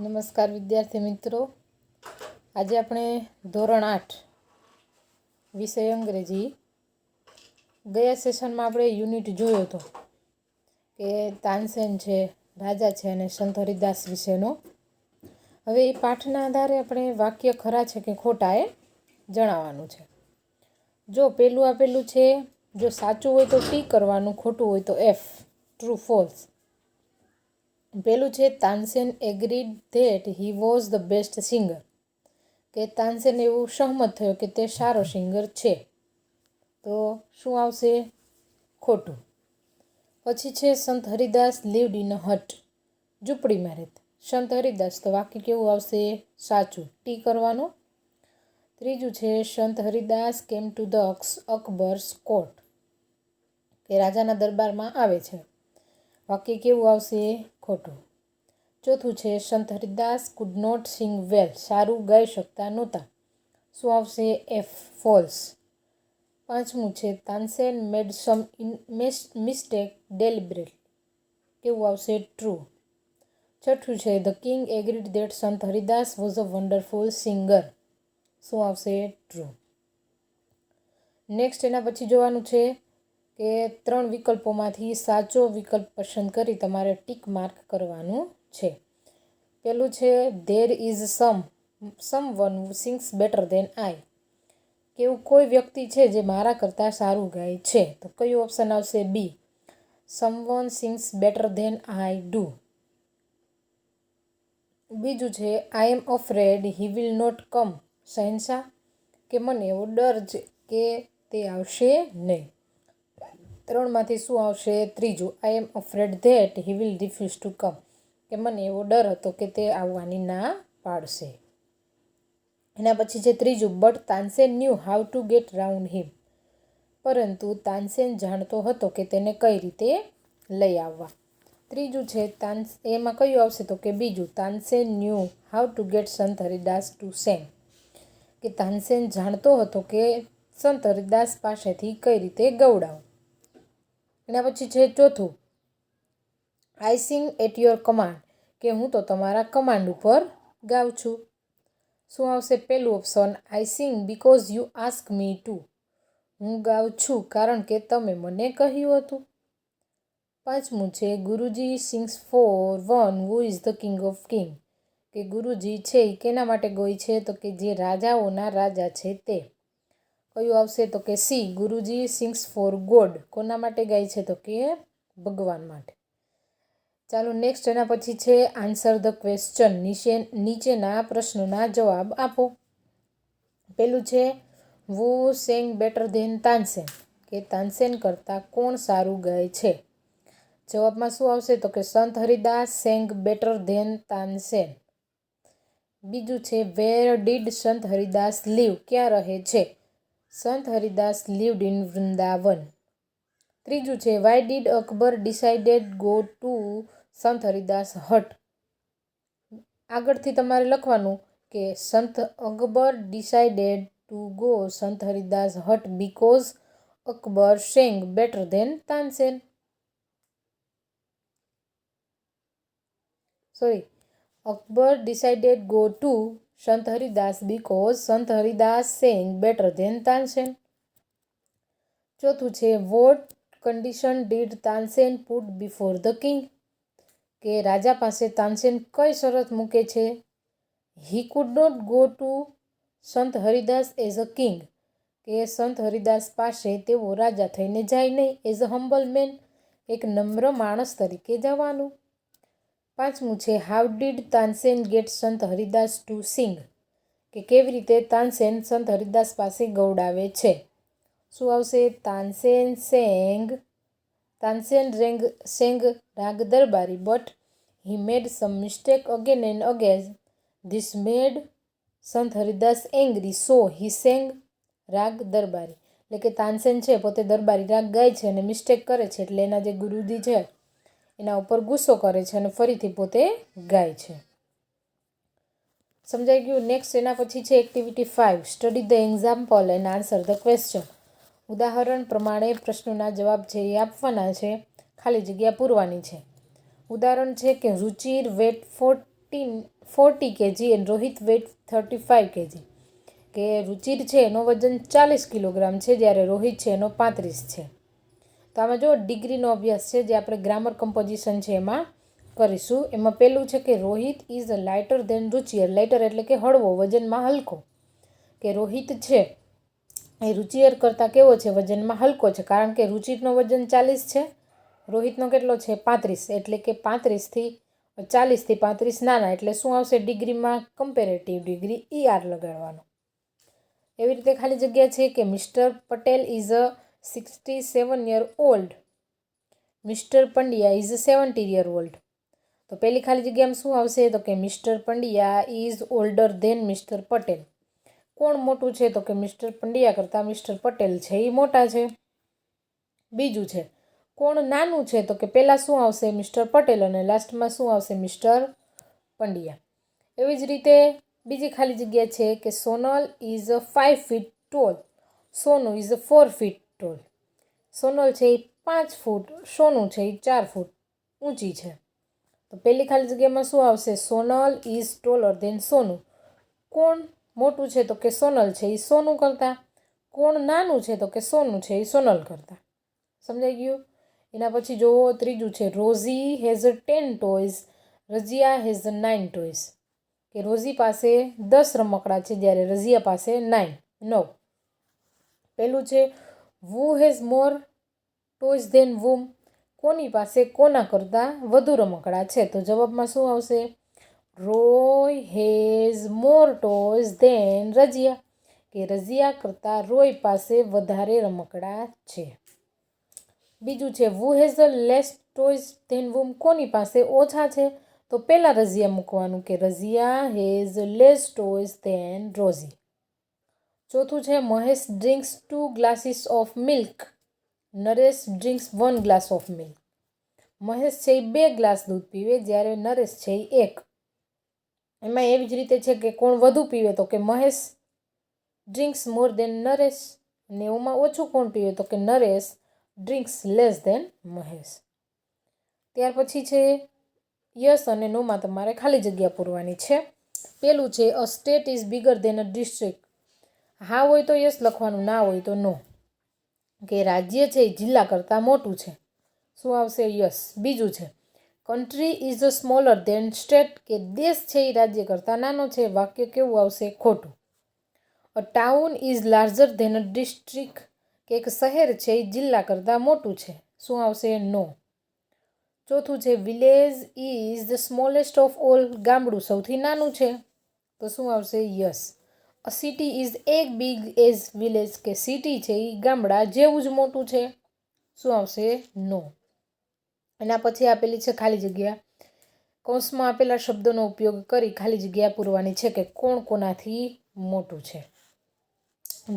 નમસ્કાર વિદ્યાર્થી મિત્રો, આજે આપણે ધોરણ 8 વિષય અંગ્રેજી ગયા સેશનમાં આપણે યુનિટ જોયો હતો કે તાનસેન છે, રાજા છે અને સંત હરિદાસ વિશેનો. હવે એ પાઠના આધારે આપણે વાક્ય ખરા છે કે ખોટા એ જણાવવાનું છે. જો પહેલું આપેલું છે, જો સાચું હોય તો ટી કરવાનું, ખોટું હોય તો એફ, ટ્રુ ફોલ્સ. પેલું છે Tansen agreed that he was the best singer, કે તાનસેન એવું સહમત થયો કે તે સારો સિંગર છે, તો શું આવશે? ખોટું. પછી છે સંત હરિદાસ લીવડ ઇન અ હટ, ઝૂંપડીમાં રહેતા સંત હરિદાસ, તો વાક્ય કેવું આવશે? સાચું, ટી કરવાનું. ત્રીજું છે સંત Haridas came to the અકબર્સ court, કે રાજાના દરબારમાં આવે છે, વાક્ય કેવું આવશે? ખોટું. ચોથું છે સંત હરિદાસ કુડ નોટ સિંગ વેલ, સારું ગાઈ શકતા નહોતા, શું આવશે? F, false. પાંચમું છે તાનસેન મેડ સમ મિસ્ટેક ડેલિબરેટ, કેવું આવશે? ટ્રુ. છઠ્ઠું છે ધ કિંગ એગ્રીડ ધેટ સંત Haridas was a wonderful singer, શું આવશે? ટ્રુ. નેક્સ્ટ એના પછી જોવાનું છે કે 3 વિકલ્પોમાંથી સાચો વિકલ્પ પસંદ કરી તમારે ટીક માર્ક કરવાનું છે. પેલું છે there is someone who sings better than I, કે એવું કોઈ વ્યક્તિ છે જે મારા કરતાં સારું ગાય છે, તો કયું ઓપ્શન આવશે? B, someone sings better than I do. બીજું છે I am afraid he will not come, શહેનશાહ, કે મને એવો ડર છે કે તે આવશે નહીં. 3માંથી શું આવશે? ત્રીજું, I am afraid that he will refuse to come, કે મને એવો ડર હતો કે તે આવવાની ના પાડશે. એના પછી છે ત્રીજું, but Tansen knew how to get round him, પરંતુ તાનસેન જાણતો હતો કે તેને કઈ રીતે લઈ આવવા. ત્રીજું છે એમાં કયું આવશે? તો કે બીજું, Tansen knew how to gate સંત હરિદાસ ટુ સેંગ, કે તાનસેન જાણતો હતો કે સંત હરિદાસ પાસેથી કઈ રીતે ગવડાવું. એના પછી છે ચોથું, આઈ સિંગ એટ યોર કમાન્ડ, કે હું તો તમારા કમાન્ડ ઉપર ગાઉં છું, શું આવશે? પહેલું option, I sing because you ask me to, હું ગાઉં છું કારણ કે તમે મને કહ્યું હતું. પાંચમું છે Guruji sings for one who is the king of king, કે ગુરુજી છે એ કેના માટે ગોય છે? તો કે જે રાજાઓના રાજા છે તે. કયું આવશે? તો કે સી, ગુરુજી સિંગ્સ ફોર ગોડ, કોના માટે ગાય છે? તો કે ભગવાન માટે. ચાલો નેક્સ્ટ એના પછી છે આન્સર ધ ક્વેશ્ચન, નીચેના પ્રશ્નોના જવાબ આપો. પેલું છે વુ સેંગ બેટર ધેન તાનસેન, કે તાનસેન કરતાં કોણ સારું ગાય છે? જવાબમાં શું આવશે? તો કે Sant Haridas sang better than Tansen. બીજું છે વેર ડીડ સંત હરિદાસ લીવ, ક્યાં રહે છે? સંત હરિદાસ લીવડ ઇન વૃંદાવન. ત્રીજું છે why did Akbar decided go to Sant Haridas હટ, આગળથી તમારે લખવાનું કે સંત Akbar decided to go Sant Haridas hut because Akbar sang better than Tansen. Akbar decided go to Sant Haridas because Sant Haridas sang better than Tansen. ચોથું છે what condition did Tansen put before the king, કે રાજા પાસે તાનસેન કઈ શરત મૂકે છે? He could not go to Sant Haridas as a king, કે સંત હરિદાસ પાસે તેઓ રાજા થઈને જાય નહીં, એઝ અ હમ્બલ મેન, એક નમ્ર માણસ તરીકે જવાનું. પાંચમું છે હાઉ ડીડ તાનસેન ગેટ સંત હરિદાસ ટુ સિંગ, કે કેવી રીતે તાનસેન સંત હરિદાસ પાસે ગવડાવે છે? શું આવશે? Tansen sang raga Darbari, but he made some mistake again and again, this made Sant Haridas angry, so he sang raga Darbari, એટલે કે તાનસેન છે પોતે દરબારી રાગ ગાય છે અને મિસ્ટેક કરે છે, એટલે એના જે ગુરુજી છે એના ઉપર ગુસ્સો કરે છે અને ફરીથી પોતે ગાય છે. સમજાઈ ગયું? નેક્સ્ટ એના પછી છે activity 5, study the example and answer the question. ઉદાહરણ પ્રમાણે પ્રશ્નોના જવાબ છે એ આપવાના છે, ખાલી જગ્યા પૂરવાની છે. ઉદાહરણ છે કે Ruchir weight for 40 kg and Rohit weight 35 kg. કે રુચિર છે એનો વજન 40 કિલોગ્રામ છે, જ્યારે રોહિત છે એનો 35 છે. તો આમાં જો ડિગ્રીનો અભ્યાસ છે જે આપણે ગ્રામર કમ્પોઝિશન છે એમાં કરીશું. એમાં પહેલું છે કે Rohit is lighter than Ruchir. Lighter એટલે કે હળવો, વજનમાં હલકો. કે રોહિત છે એ રુચિર કરતાં કેવો છે? વજનમાં હલકો છે. કારણ કે રુચિરનો વજન 40 છે, રોહિતનો કેટલો છે? 35. એટલે કે 40થી 35 નાના. એટલે શું આવશે ડિગ્રીમાં? કમ્પેરેટિવ ડિગ્રી ER લગાડવાનો. એવી રીતે ખાલી જગ્યા છે કે mister Patel is a 67 year old. Mister Pandya is 70 year old. તો પહેલી ખાલી જગ્યામાં શું આવશે? તો કે mister Pandya is older than mister Patel. કોણ મોટું છે? તો કે મિસ્ટર પંડ્યા કરતાં મિસ્ટર પટેલ છે એ મોટા છે. બીજું છે કોણ નાનું છે? તો કે પહેલાં શું આવશે? મિસ્ટર પટેલ, અને લાસ્ટમાં શું આવશે? મિસ્ટર પંડ્યા. એવી જ રીતે બીજી ખાલી જગ્યા છે કે Sonal is 5 feet tall. Sonu is 4 feet tall. Sonal છે એ 5 ફૂટ, સોનું છે એ 4 ફૂટ ઊંચી છે. તો પહેલી ખાલી જગ્યામાં શું આવશે? સોનલ ઇઝ ટોલર ધેન સોનુ. કોણ મોટું છે? તો કે સોનલ છે એ સોનું કરતાં. કોણ નાનું છે? તો કે સોનું છે એ સોનલ કરતાં. સમજાઈ ગયું? એના પછી જુઓ ત્રીજું છે Rosy has 10 toys, Razia has 9 toys. કે રોઝી પાસે 10 રમકડા છે, જ્યારે રઝિયા પાસે 9. પહેલું છે who has more toys than whom. કોની પાસે કોના કરતાં વધુ રમકડા છે? તો જવાબમાં શું આવશે? Roy has more toys than Razia. કે રઝિયા કરતાં રોય પાસે વધારે રમકડા છે. બીજું છે who has less toys than whom. કોની પાસે ઓછા છે? તો પહેલાં રઝિયા મૂકવાનું કે Razia has less toys than Rosy. ચોથું છે Mahesh drinks 2 glasses of milk, Naresh drinks 1 glass of milk. Mahesh છે એ 2 ગ્લાસ દૂધ પીવે, જ્યારે નરેશ છે એ 1. એમાં એવી જ રીતે છે કે કોણ વધુ પીવે? તો કે Mahesh drinks more than Naresh. અને એમાં ઓછું કોણ પીવે? તો કે Naresh drinks less than Mahesh. ત્યાર પછી છે યસ અને નોમાં તમારે ખાલી જગ્યા પૂરવાની છે. પેલું છે a state is bigger than a district. હા હોય તો યસ લખવાનું, ના હોય તો નો. કે રાજ્ય છે એ જિલ્લા કરતાં મોટું છે. શું આવશે? યસ. બીજું છે country is a smaller than state. કે દેશ છે એ રાજ્ય કરતાં નાનો છે. વાક્ય કેવું આવશે? ખોટું. A town is larger than a district. કે એક શહેર છે એ જિલ્લા કરતાં મોટું છે. શું આવશે? નો. ચોથું છે village is the smallest of all. ગામડું સૌથી નાનું છે. તો શું આવશે? Yes. A city is egg big as village. કે સિટી છે એ ગામડા જેવું જ મોટું છે. શું આવશે? નો. એના પછી આપેલી છે ખાલી જગ્યા. કૌંસમાં આપેલા શબ્દોનો ઉપયોગ કરી ખાલી જગ્યા પૂરવાની છે કે કોણ કોનાથી મોટું છે.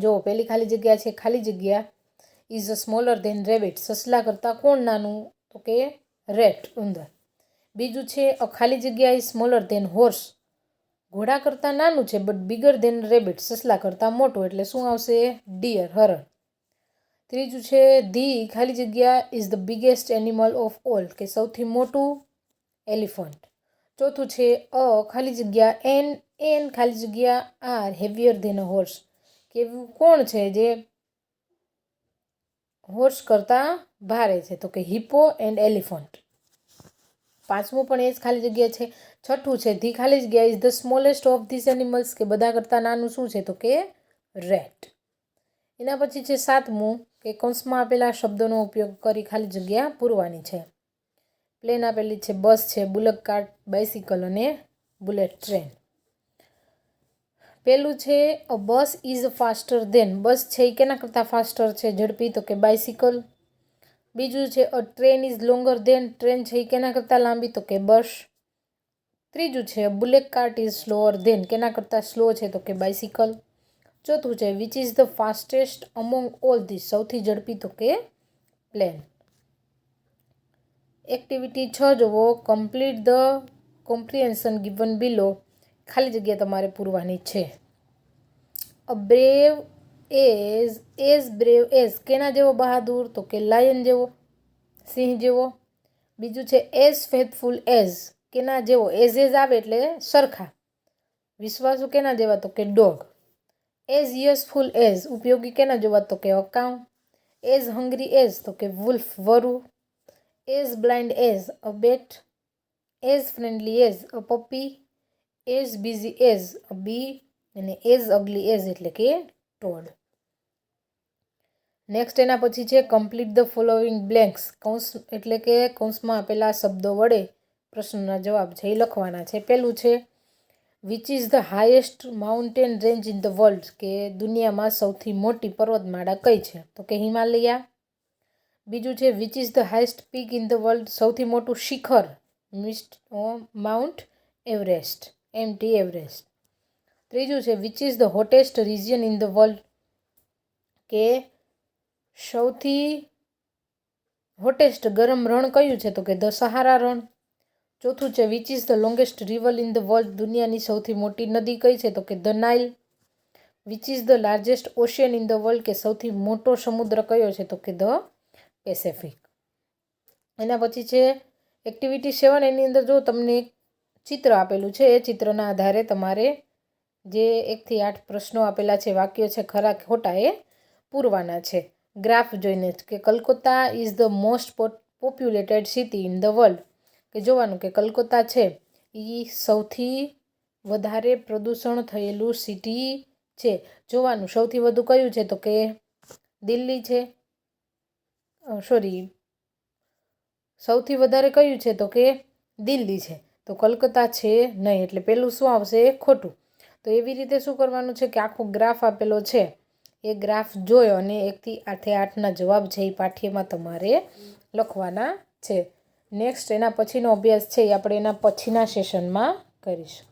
જો પહેલી ખાલી જગ્યા છે ખાલી જગ્યા is a smaller than rabbit. સસલા કરતાં કોણ નાનું? તો કે રેટ, ઉંદર. બીજું છે અ ખાલી જગ્યા ઇઝ સ્મોલર ધેન હોર્સ. ઘોડા કરતાં નાનું છે બટ બિગર ધેન રેબિટ. સસલા કરતાં મોટું. એટલે શું આવશે? ડિયર, હરણ. ત્રીજું છે ધી ખાલી જગ્યા is the biggest animal of all. કે સૌથી મોટું એલિફન્ટ. ચોથું છે અ ખાલી જગ્યા એન ખાલી જગ્યા are heavier than a horse. કે એવું કોણ છે જે હોર્સ કરતાં ભારે છે? તો કે હિપ્પો એન્ડ એલિફન્ટ. પાંચમું પણ એ જ ખાલી જગ્યા છે. છઠ્ઠું છે ધી ખાલી જગ્યા is the smallest of this animals. કે બધા કરતાં નાનું શું છે? તો કે રેટ. એના પછી છે સાતમું કે કૌંસમાં આપેલા શબ્દોનો ઉપયોગ કરી ખાલી જગ્યા પૂરવાની છે. પ્લેન આપેલી છે, બસ છે, બુલક કાર્ટ, બાઇસિકલ અને બુલેટ ટ્રેન. પેલું છે અ બસ ઇઝ ફાસ્ટર ધેન. બસ છે એ કેના કરતાં ફાસ્ટર છે? ઝડપી. તો કે બાઇસિકલ. બીજું છે a train is longer than. Train છે એ કેના કરતાં લાંબી? તો કે બસ. ત્રીજું છે bullet cart is slower than. કેના કરતાં સ્લો છે? તો કે બાઇસિકલ. ચોથું છે which is the fastest among all these. સૌથી ઝડપી? તો કે પ્લેન. એક્ટિવિટી 6 જુઓ. Complete the comprehension given below. ખાલી જગ્યા તમારે પૂરવાની છે. A brave as brave as. કેના જેવો બહાદુર? તો કે લાયન જેવો, સિંહ જેવો. બીજું છે એઝ ફેથફુલ એઝ. કેના જેવો? એઝ આવે એટલે સરખા. વિશ્વાસુ કેના જેવા? તો કે ડોગ. એઝ યુઝફુલ એઝ ઉપયોગી કેના જેવા? તો કે અકાઉ. એઝ હંગ્રી એઝ તો કે વુલ્ફ વરુ. As blind as a bat. As friendly as a puppy. As busy as a bee. અને એઝ અગલી એઝ એટલે કે ટોડ. નેક્સ્ટ એના પછી છે કમ્પ્લીટ ધ ફોલોઈંગ બ્લેન્ક્સ. કૌંસ એટલે કે કૌંસમાં આપેલા શબ્દો વડે પ્રશ્નના જવાબ છે એ લખવાના છે. પહેલું છે which is the highest mountain range in the world, કે દુનિયામાં સૌથી મોટી પર્વતમાળા કઈ છે? તો કે હિમાલયા. બીજું છે which is the highest peak in the world, સૌથી મોટું શિખર માઉન્ટ એવરેસ્ટ, MT એવરેસ્ટ. ત્રીજું છે which is the hottest region in the world, કે સૌથી હોટેસ્ટ ગરમ રણ કયું છે? તો કે ધ સહારા રણ. ચોથું છે which is the longest river in the world, દુનિયાની સૌથી મોટી નદી કઈ છે? તો કે the Nile. Which is the largest ocean in the world, કે સૌથી મોટો સમુદ્ર કયો છે? તો કે ધ પેસેફિક. એના પછી છે એક્ટિવિટી 7. એની અંદર જો તમને ચિત્ર આપેલું છે એ ચિત્રના આધારે તમારે જે 1 થી 8 પ્રશ્નો આપેલા છે, વાક્યો છે ખરા ખોટા એ પૂરવાના છે. ગ્રાફ જોઈને કે Calcutta is the most populated city in the world, કે જોવાનું કે કલકત્તા છે એ સૌથી વધારે પ્રદૂષણ થયેલું સિટી છે. જોવાનું સૌથી વધુ કયું છે? તો કે દિલ્હી છે. સૌથી વધારે કયું છે? તો કે દિલ્હી છે. તો કલકત્તા છે નહીં, એટલે પેલું શું આવશે? ખોટું. તો એવી રીતે શું કરવાનું છે કે આખો ગ્રાફ આપેલો છે એ ગ્રાફ જોયો અને 1 થી 8ના જવાબ છે એ પાઠ્યમાં તમારે લખવાના છે. નેક્સ્ટ એના પછીનો અભ્યાસ છે એ આપણે એના પછીના સેશનમાં કરીશું.